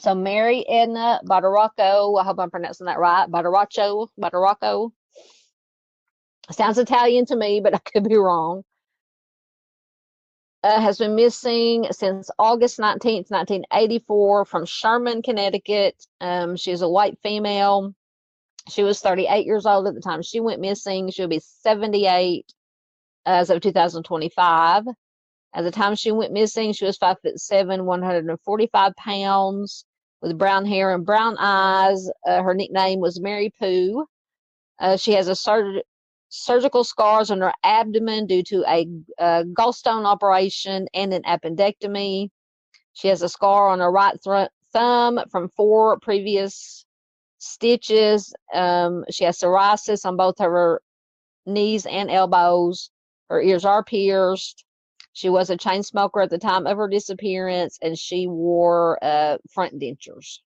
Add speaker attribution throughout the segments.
Speaker 1: So Mary Edna Badaracco, I hope I'm pronouncing that right, Badaracco. Sounds Italian to me, but I could be wrong. Has been missing since August 19th, 1984 from Sherman, Connecticut. She's a white female. She was 38 years old at the time she went missing. She'll be 78 as of 2025. At the time she went missing, she was 5'7", 145 pounds, with brown hair and brown eyes. Her nickname was Mary Pooh. She has surgical scars on her abdomen due to a gallstone operation and an appendectomy. She has a scar on her right thumb from 4 previous stitches. She has psoriasis on both of her knees and elbows. Her ears are pierced. She was a chain smoker at the time of her disappearance, and she wore front dentures.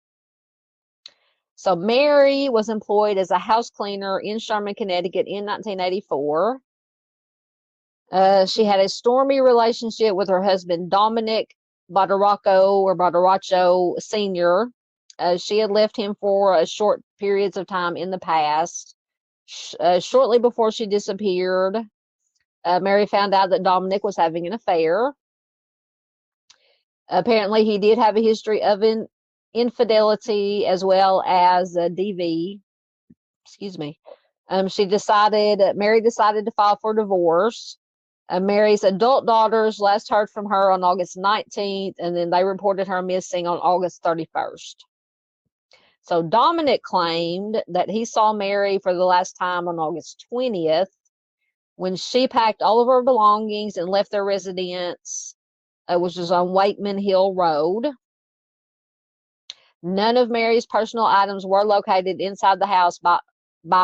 Speaker 1: So Mary was employed as a house cleaner in Sherman, Connecticut in 1984. She had a stormy relationship with her husband, Dominic Badaracco Sr. She had left him for a short periods of time in the past. Shortly before she disappeared, Mary found out that Dominic was having an affair. Apparently, he did have a history of infidelity as well as DV. Excuse me. Mary decided to file for divorce. Mary's adult daughters last heard from her on August 19th, and then they reported her missing on August 31st. So Dominic claimed that he saw Mary for the last time on August 20th, when she packed all of her belongings and left their residence, which was on Wakeman Hill Road. None of Mary's personal items were located inside the house by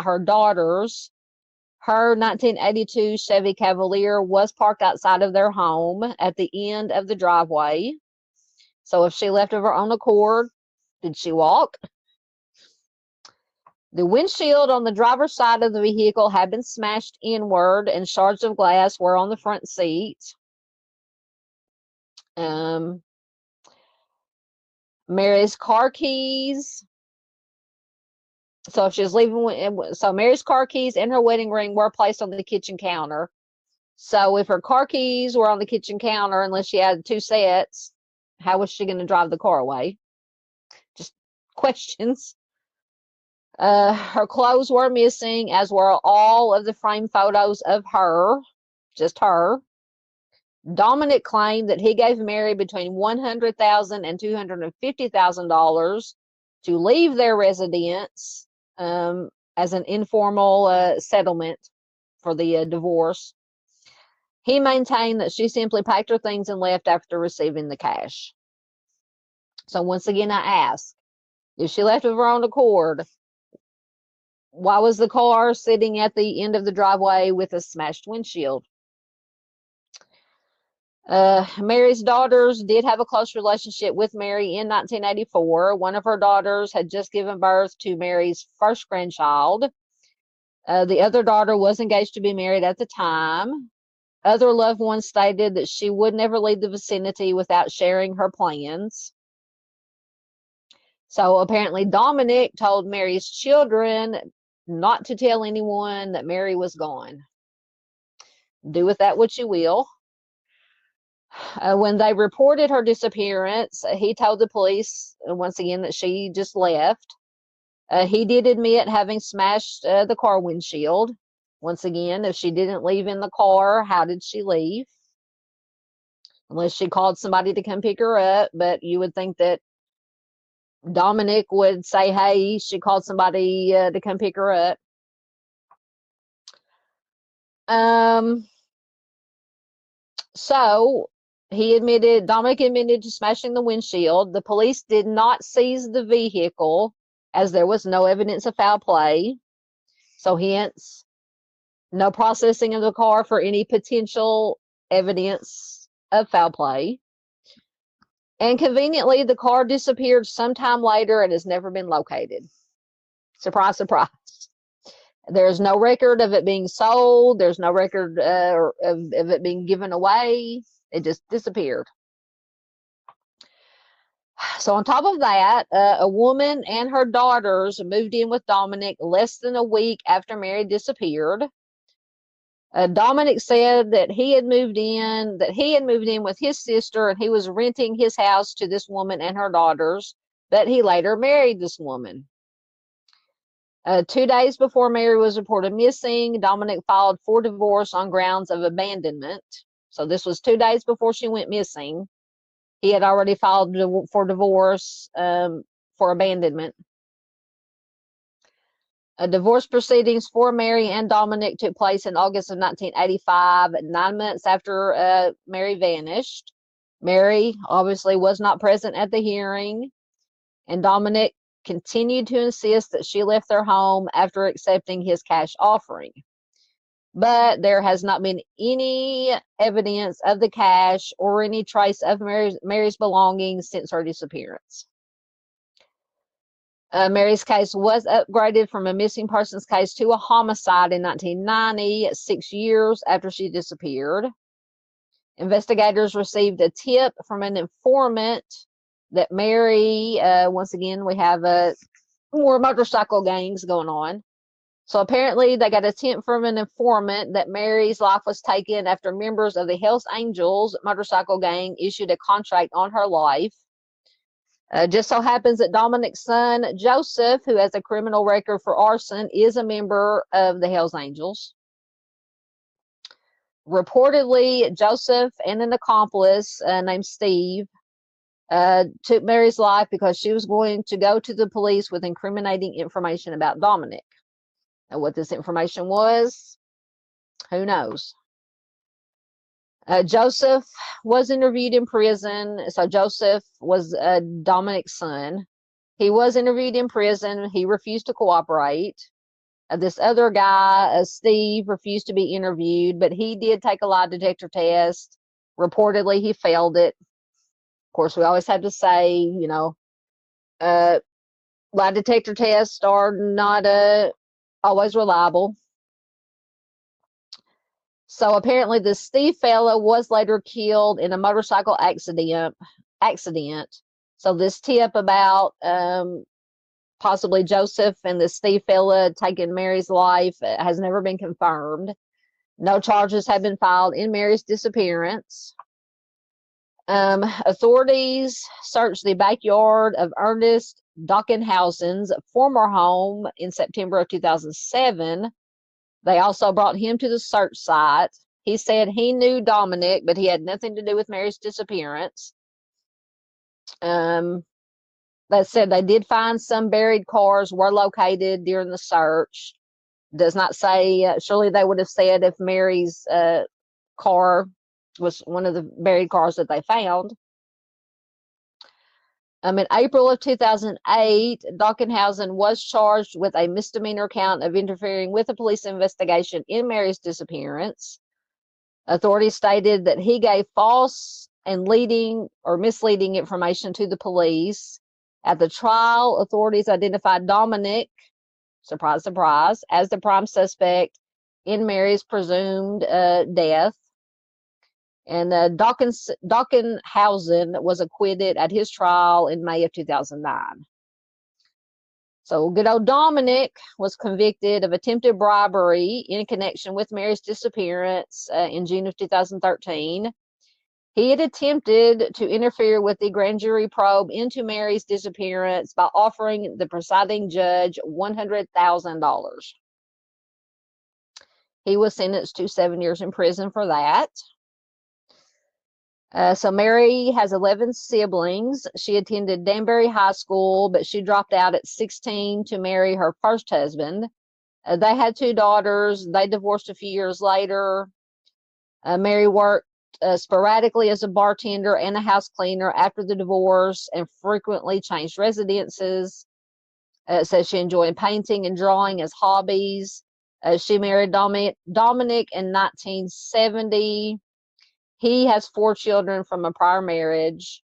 Speaker 1: her daughters. Her 1982 Chevy Cavalier was parked outside of their home at the end of the driveway. So if she left of her own accord, did she walk? The windshield on the driver's side of the vehicle had been smashed inward, and shards of glass were on the front seat. Mary's car keys. So if she was leaving, so Mary's car keys and her wedding ring were placed on the kitchen counter. So if her car keys were on the kitchen counter, unless she had 2 sets, how was she going to drive the car away? Just questions. Her clothes were missing, as were all of the framed photos of her, just her. Dominic claimed that he gave Mary between $100,000 and $250,000 to leave their residence as an informal settlement for the divorce. He maintained that she simply packed her things and left after receiving the cash. So once again, I ask, if she left of her own accord, why was the car sitting at the end of the driveway with a smashed windshield? Mary's daughters did have a close relationship with Mary in 1984. One of her daughters had just given birth to Mary's first grandchild. The other daughter was engaged to be married at the time. Other loved ones stated that she would never leave the vicinity without sharing her plans. So apparently Dominic told Mary's children not to tell anyone that Mary was gone. Do with that what you will. When they reported her disappearance, he told the police, once again, that she just left. He did admit having smashed the car windshield. Once again, if she didn't leave in the car, how did she leave? Unless she called somebody to come pick her up, but you would think that Dominic would say, hey, she called somebody to come pick her up. So Dominic admitted to smashing the windshield. The police did not seize the vehicle as there was no evidence of foul play. So hence, no processing of the car for any potential evidence of foul play. And conveniently, the car disappeared sometime later and has never been located. Surprise, surprise. There's no record of it being sold. There's no record of it being given away. It just disappeared. So on top of that, a woman and her daughters moved in with Dominic less than a week after Mary disappeared. Dominic said that he had moved in with his sister, and he was renting his house to this woman and her daughters, but he later married this woman. 2 days before Mary was reported missing, Dominic filed for divorce on grounds of abandonment. So this was 2 days before she went missing. He had already filed for divorce for abandonment. Divorce proceedings for Mary and Dominic took place in August of 1985, 9 months after Mary vanished. Mary obviously was not present at the hearing, and Dominic continued to insist that she left their home after accepting his cash offering. But there has not been any evidence of the cash or any trace of Mary's belongings since her disappearance. Mary's case was upgraded from a missing persons case to a homicide in 1990, 6 years after she disappeared. Investigators received a tip from an informant that Mary, once again, we have more motorcycle gangs going on. So apparently they got a tip from an informant that Mary's life was taken after members of the Hells Angels motorcycle gang issued a contract on her life. Just so happens that Dominic's son, Joseph, who has a criminal record for arson, is a member of the Hells Angels. Reportedly, Joseph and an accomplice named Steve took Mary's life because she was going to go to the police with incriminating information about Dominic. And what this information was, who knows? Joseph was interviewed in prison. So Joseph was Dominic's son. He was interviewed in prison. He refused to cooperate. This other guy, Steve, refused to be interviewed, but he did take a lie detector test. Reportedly, he failed it. Of course, we always have to say, lie detector tests are not always reliable. So apparently the Steve fellow was later killed in a motorcycle accident. So this tip about possibly Joseph and the Steve fella taking Mary's life has never been confirmed. No charges have been filed in Mary's disappearance. Authorities searched the backyard of Ernest Dockenhausen's former home in September of 2007. They also brought him to the search site. He said he knew Dominic, but he had nothing to do with Mary's disappearance. That said, they did find some buried cars were located during the search. Does not say, surely they would have said if Mary's car was one of the buried cars that they found. In April of 2008, Dockenhausen was charged with a misdemeanor count of interfering with a police investigation in Mary's disappearance. Authorities stated that he gave false and misleading information to the police. At the trial, authorities identified Dominic, surprise, surprise, as the prime suspect in Mary's presumed death. And Dockenhausen was acquitted at his trial in May of 2009. So good old Dominic was convicted of attempted bribery in connection with Mary's disappearance in June of 2013. He had attempted to interfere with the grand jury probe into Mary's disappearance by offering the presiding judge $100,000. He was sentenced to 7 years in prison for that. So Mary has 11 siblings. She attended Danbury High School, but she dropped out at 16 to marry her first husband. They had 2 daughters. They divorced a few years later. Mary worked sporadically as a bartender and a house cleaner after the divorce and frequently changed residences. It says she enjoyed painting and drawing as hobbies. She married Dominic in 1970. He has 4 children from a prior marriage.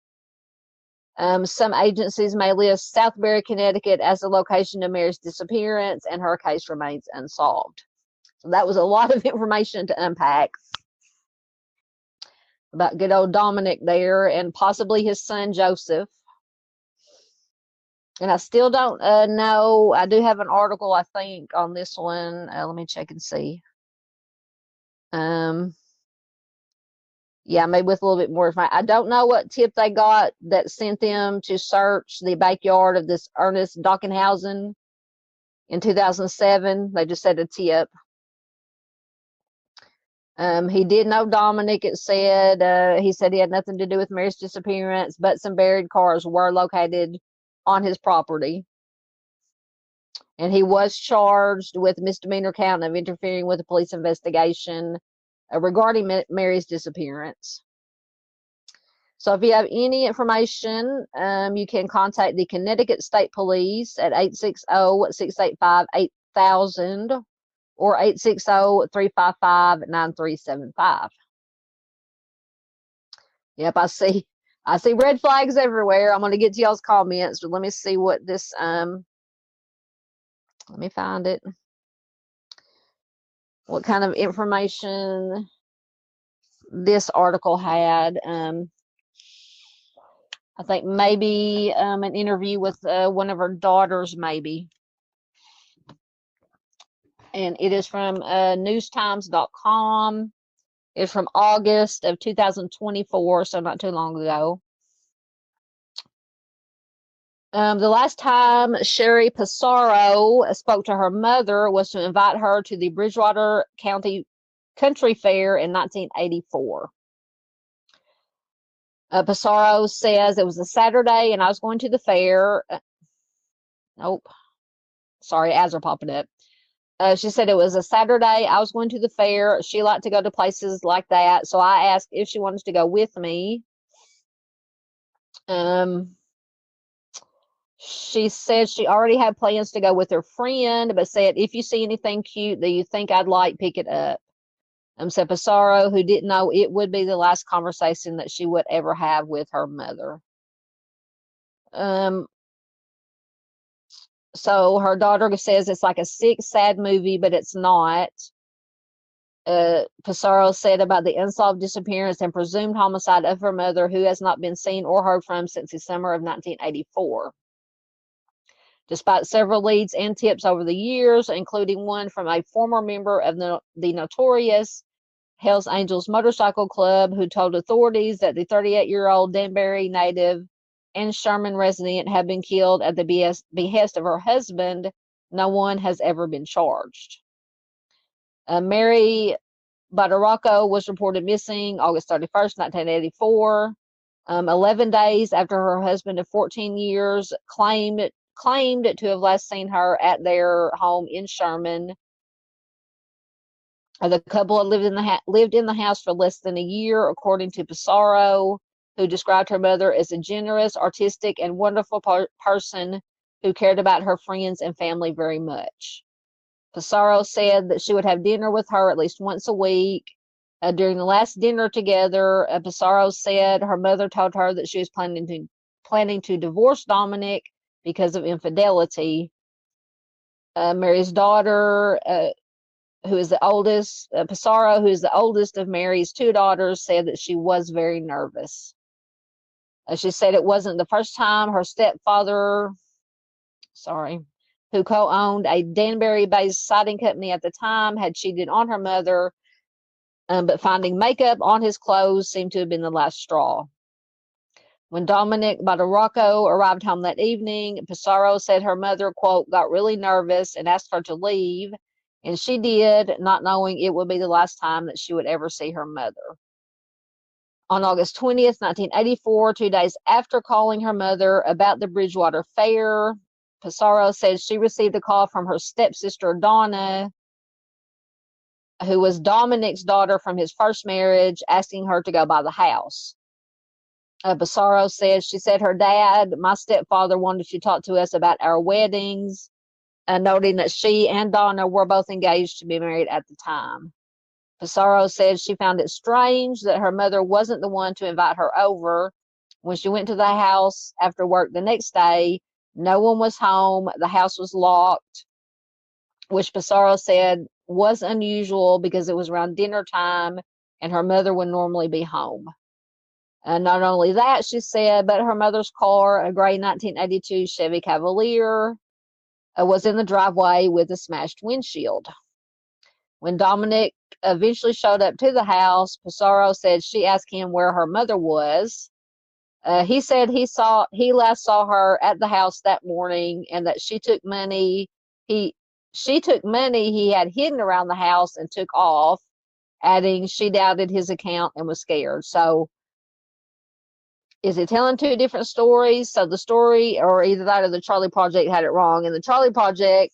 Speaker 1: Some agencies may list Southbury, Connecticut as the location of Mary's disappearance, and her case remains unsolved. So that was a lot of information to unpack about good old Dominic there and possibly his son Joseph. And I still don't know. I do have an article, I think, on this one. Let me check and see. Yeah, maybe with a little bit more information. I don't know what tip they got that sent them to search the backyard of this Ernest Dockenhausen in 2007. They just said a tip. He did know Dominic, it said. He said he had nothing to do with Mary's disappearance, but some buried cars were located on his property. And he was charged with misdemeanor count of interfering with a police investigation regarding Mary's disappearance. So if you have any information, you can contact the Connecticut State Police at 860-685-8000 or 860-355-9375. Yep, I see red flags everywhere. I'm going to get to y'all's comments, but let me see what this let me find it. What kind of information this article had. I think maybe an interview with one of her daughters, maybe. And it is from newstimes.com. It's from August of 2024, so not too long ago. The last time Sherry Pissarro spoke to her mother was to invite her to the Bridgewater County Country Fair in 1984. Pissarro says it was a Saturday and I was going to the fair. Nope. Sorry, ads are popping up. She said it was a Saturday. I was going to the fair. She liked to go to places like that. So I asked if she wanted to go with me. She said she already had plans to go with her friend, but said, if you see anything cute that you think I'd like, pick it up. Said Pissarro, who didn't know it would be the last conversation that she would ever have with her mother. So her daughter says it's like a sick, sad movie, but it's not. Pissarro said about the unsolved disappearance and presumed homicide of her mother, who has not been seen or heard from since the summer of 1984. Despite several leads and tips over the years, including one from a former member of the notorious Hells Angels Motorcycle Club, who told authorities that the 38-year-old Danbury native and Sherman resident had been killed at the behest of her husband, no one has ever been charged. Mary Badaracco was reported missing August 31st, 1984. 11 days after her husband of 14 years claimed to have last seen her at their home in Sherman. The couple had lived in the house for less than a year, according to Pissarro, who described her mother as a generous, artistic, and wonderful person who cared about her friends and family very much. Pissarro said that she would have dinner with her at least once a week. During the last dinner together, Pissarro said her mother told her that she was planning to divorce Dominic because of infidelity. Mary's daughter, who is the oldest, Pissarro, who is the oldest of Mary's two daughters, said that she was very nervous. She said it wasn't the first time her stepfather, who co-owned a Danbury-based siding company at the time, had cheated on her mother, but finding makeup on his clothes seemed to have been the last straw. When Dominic Badaracco arrived home that evening, Pissarro said her mother, quote, got really nervous and asked her to leave, and she did, not knowing it would be the last time that she would ever see her mother. On August 20th, 1984, 2 days after calling her mother about the Bridgewater Fair, Pissarro said she received a call from her stepsister, Donna, who was Dominic's daughter from his first marriage, asking her to go by the house. Pissarro said, she said her dad, my stepfather, wanted to talk to us about our weddings, noting that she and Donna were both engaged to be married at the time. Pissarro said she found it strange that her mother wasn't the one to invite her over. When she went to the house after work the next day, no one was home. The house was locked, which Pissarro said was unusual because it was around dinner time and her mother would normally be home. And not only that, she said, but her mother's car, a gray 1982 Chevy Cavalier, was in the driveway with a smashed windshield. When Dominic eventually showed up to the house, Pissarro said she asked him where her mother was. He said he last saw her at the house that morning, and that she took money he had hidden around the house and took off, adding she doubted his account and was scared. So is he telling two different stories? So the story, or either that or the Charley Project had it wrong. And the Charley Project,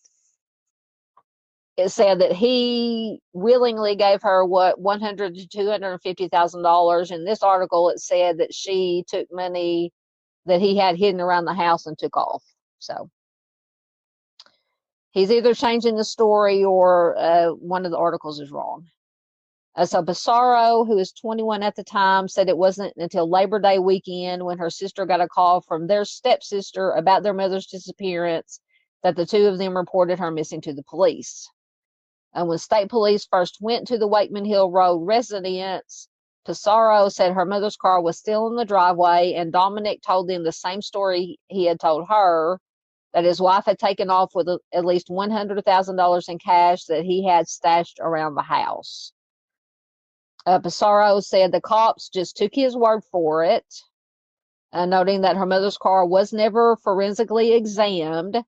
Speaker 1: it said that he willingly gave her $100,000 to $250,000. In this article, it said that she took money that he had hidden around the house and took off. So he's either changing the story or one of the articles is wrong. So Pissarro, who was 21 at the time, said it wasn't until Labor Day weekend, when her sister got a call from their stepsister about their mother's disappearance, that the two of them reported her missing to the police. And when state police first went to the Wakeman Hill Road residence, Pissarro said her mother's car was still in the driveway, and Dominic told them the same story he had told her, that his wife had taken off with at least $100,000 in cash that he had stashed around the house. Pissarro said the cops just took his word for it, noting that her mother's car was never forensically examined,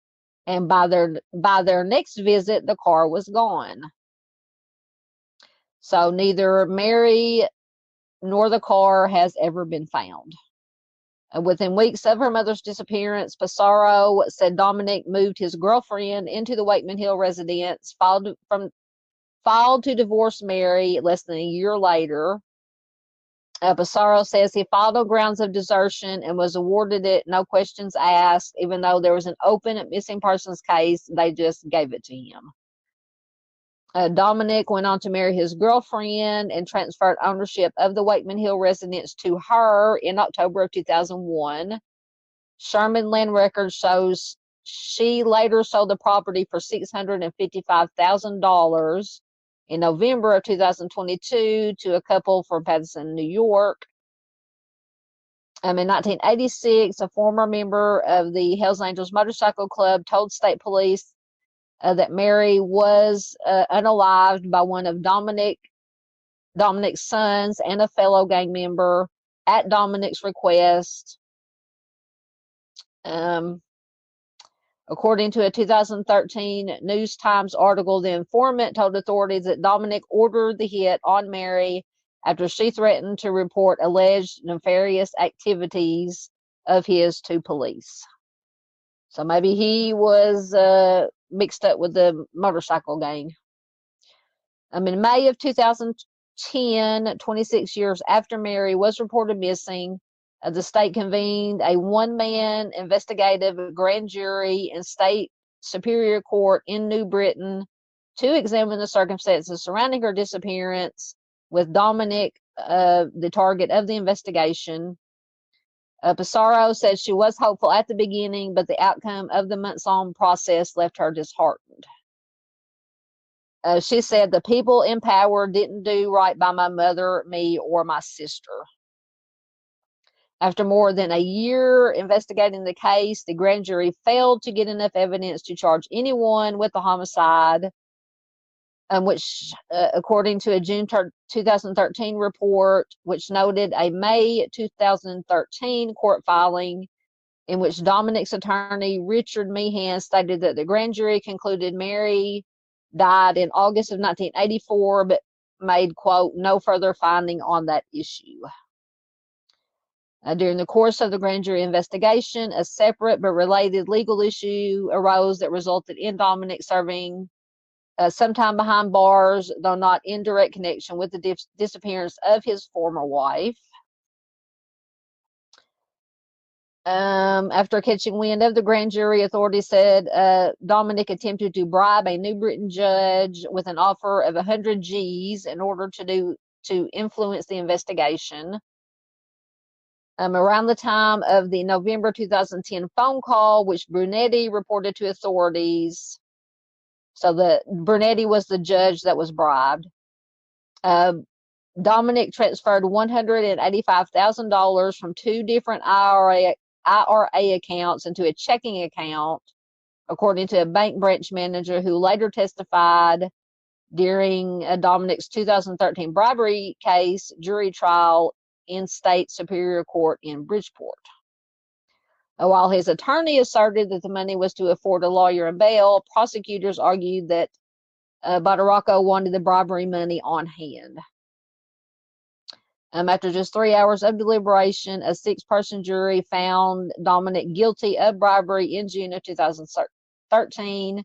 Speaker 1: and by their next visit, the car was gone. So neither Mary nor the car has ever been found. Within weeks of her mother's disappearance, Pissarro said Dominic moved his girlfriend into the Wakeman Hill residence, filed to divorce Mary less than a year later. Pissarro says he filed on grounds of desertion and was awarded it, no questions asked, even though there was an open missing persons case. They just gave it to him. Dominic went on to marry his girlfriend and transferred ownership of the Wakeman Hill residence to her in October of 2001. Sherman land records shows she later sold the property for $655,000 in November of 2022 to a couple from Paterson, New York. In 1986, a former member of the Hells Angels Motorcycle Club told state police that Mary was unalived by one of Dominic's sons and a fellow gang member at Dominic's request. According to a 2013 News Times article, the informant told authorities that Dominic ordered the hit on Mary after she threatened to report alleged nefarious activities of his to police. So maybe he was mixed up with the motorcycle gang. In May of 2010, 26 years after Mary was reported missing, the state convened a one-man investigative grand jury in state superior court in New Britain to examine the circumstances surrounding her disappearance, with Dominic the target of the investigation. Pissarro said she was hopeful at the beginning, but the outcome of the months-long process left her disheartened. She said the people in power didn't do right by my mother, me, or my sister. After more than a year investigating the case, the grand jury failed to get enough evidence to charge anyone with the homicide, which, according to a June 2013 report, which noted a May 2013 court filing in which Dominic's attorney, Richard Meehan, stated that the grand jury concluded Mary died in August of 1984, but made, quote, no further finding on that issue. During the course of the grand jury investigation, a separate but related legal issue arose that resulted in Dominic serving some time behind bars, though not in direct connection with the disappearance of his former wife. After catching wind of the grand jury, authorities said Dominic attempted to bribe a New Britain judge with an offer of 100 G's in order to influence the investigation. Around the time of the November 2010 phone call, which Brunetti reported to authorities, so Brunetti was the judge that was bribed. Dominic transferred $185,000 from two different IRA accounts into a checking account, according to a bank branch manager who later testified during Dominic's 2013 bribery case jury trial in state superior court in Bridgeport. While his attorney asserted that the money was to afford a lawyer and bail, prosecutors argued that Badaracco wanted the bribery money on hand. After just 3 hours of deliberation, a 6-person jury found Dominic guilty of bribery in June of 2013.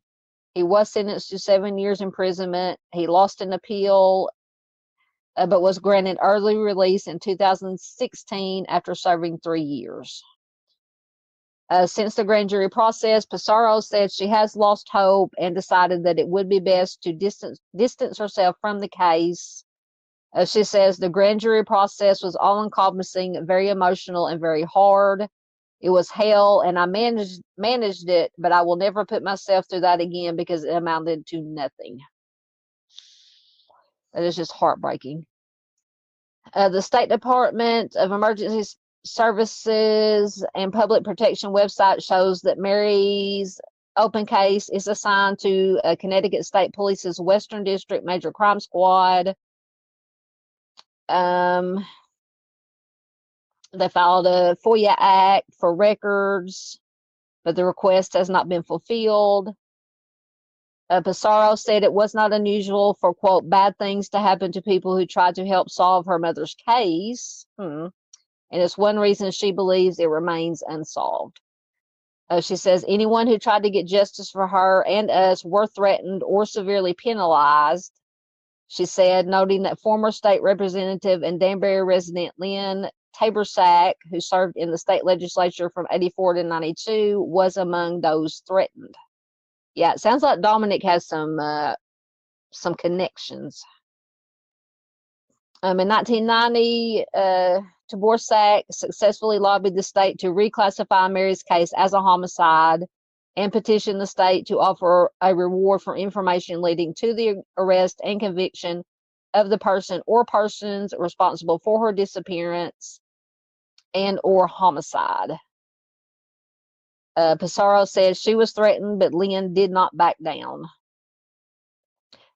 Speaker 1: He was sentenced to 7 years imprisonment. He lost an appeal, but was granted early release in 2016 after serving 3 years. Since the grand jury process, Pissarro said she has lost hope and decided that it would be best to distance herself from the case. She says the grand jury process was all-encompassing, very emotional, and very hard. It was hell, and I managed it, but I will never put myself through that again because it amounted to nothing. That is just heartbreaking. The State Department of Emergency Services and Public Protection website shows that Mary's open case is assigned to Connecticut State Police's Western District Major Crime Squad. They filed a FOIA act for records, but the request has not been fulfilled. Pissarro said it was not unusual for, quote, bad things to happen to people who tried to help solve her mother's case. And it's one reason she believes it remains unsolved. She says anyone who tried to get justice for her and us were threatened or severely penalized. She said, noting that former state representative and Danbury resident Lynn Tabersack, who served in the state legislature from 84 to 92, was among those threatened. Yeah, it sounds like Dominic has some connections. In 1990, Taborsak successfully lobbied the state to reclassify Mary's case as a homicide and petitioned the state to offer a reward for information leading to the arrest and conviction of the person or persons responsible for her disappearance and or homicide. Pissarro says she was threatened, but Lynn did not back down.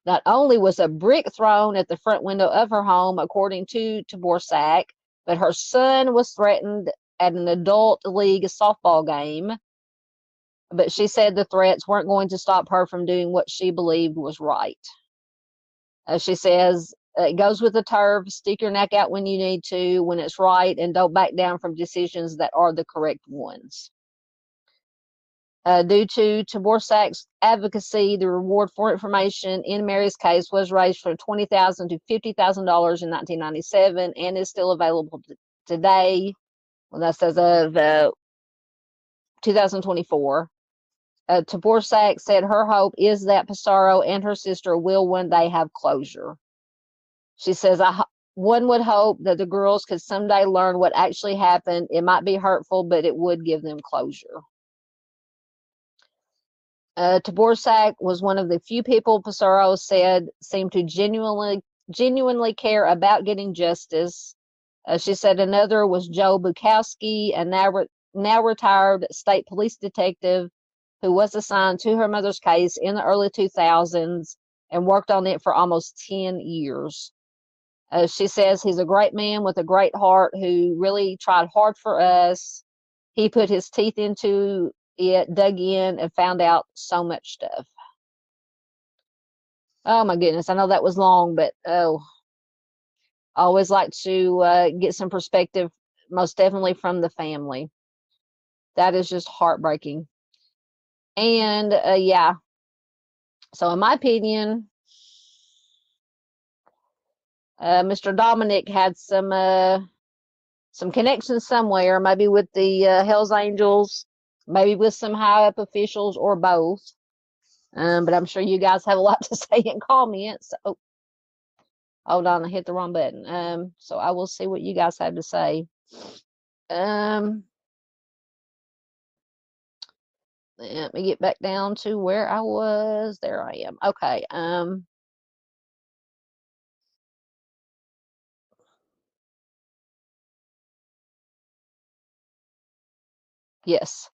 Speaker 1: Not only was a brick thrown at the front window of her home, according to Taborsak, but her son was threatened at an adult league softball game. But she said the threats weren't going to stop her from doing what she believed was right. She says, it goes with the turf, stick your neck out when you need to, when it's right, and don't back down from decisions that are the correct ones. Due to Taborsak's advocacy, the reward for information in Mary's case was raised from $20,000 to $50,000 in 1997 and is still available today. Well, that's as of 2024. Taborsak said her hope is that Pissarro and her sister will one day have closure. She says, one would hope that the girls could someday learn what actually happened. It might be hurtful, but it would give them closure. Taborsak was one of the few people Pissarro said seemed to genuinely care about getting justice. She said another was Joe Bukowski, a now retired state police detective who was assigned to her mother's case in the early 2000s and worked on it for almost 10 years. She says he's a great man with a great heart who really tried hard for us. He put his teeth into it, dug in, and found out so much stuff. Oh my goodness, I know that was long, but I always like to get some perspective, most definitely from the family. That is just heartbreaking. And yeah, so in my opinion, Mr. Dominic had some connections somewhere, maybe with the Hells Angels, maybe with some high up officials, or both. But I'm sure you guys have a lot to say in comments. So, hold on, I hit the wrong button. So I will see what you guys have to say. Let me get back down to where I was. There I am. Okay. Yes.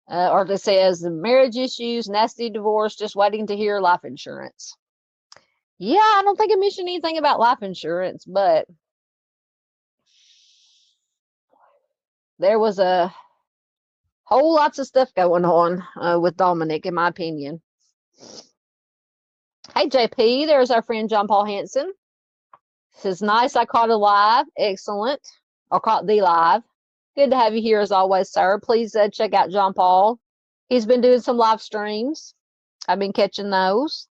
Speaker 1: Or it says marriage issues, nasty divorce, just waiting to hear life insurance. Yeah, I don't think I mentioned anything about life insurance, but there was a whole lots of stuff going on with Dominic, in my opinion. Hey, JP, there's our friend John Paul Hansen. Says, nice, I caught it live. Excellent. I caught the live. Good to have you here as always, sir. Please check out John Paul. He's been doing some live streams. I've been catching those.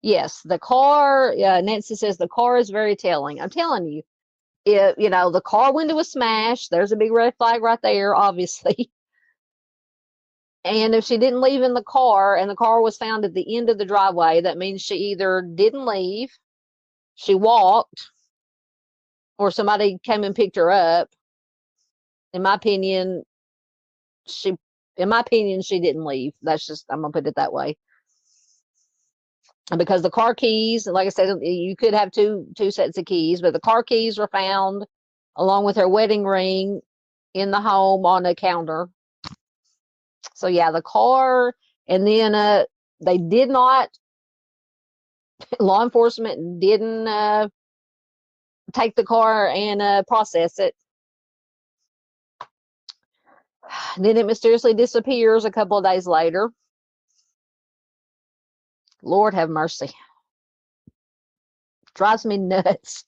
Speaker 1: Yes, the car, Nancy says the car is very telling. I'm telling you, the car window was smashed. There's a big red flag right there, obviously. And if she didn't leave in the car and the car was found at the end of the driveway, that means she either didn't leave, she walked, or somebody came and picked her up. In my opinion, she didn't leave. That's just, I'm gonna put it that way. Because the car keys, like I said, you could have two sets of keys, but the car keys were found along with her wedding ring in the home on a counter. So yeah, the car, and then they did not, law enforcement didn't take the car and process it. Then it mysteriously disappears a couple of days later. Lord have mercy. Drives me nuts.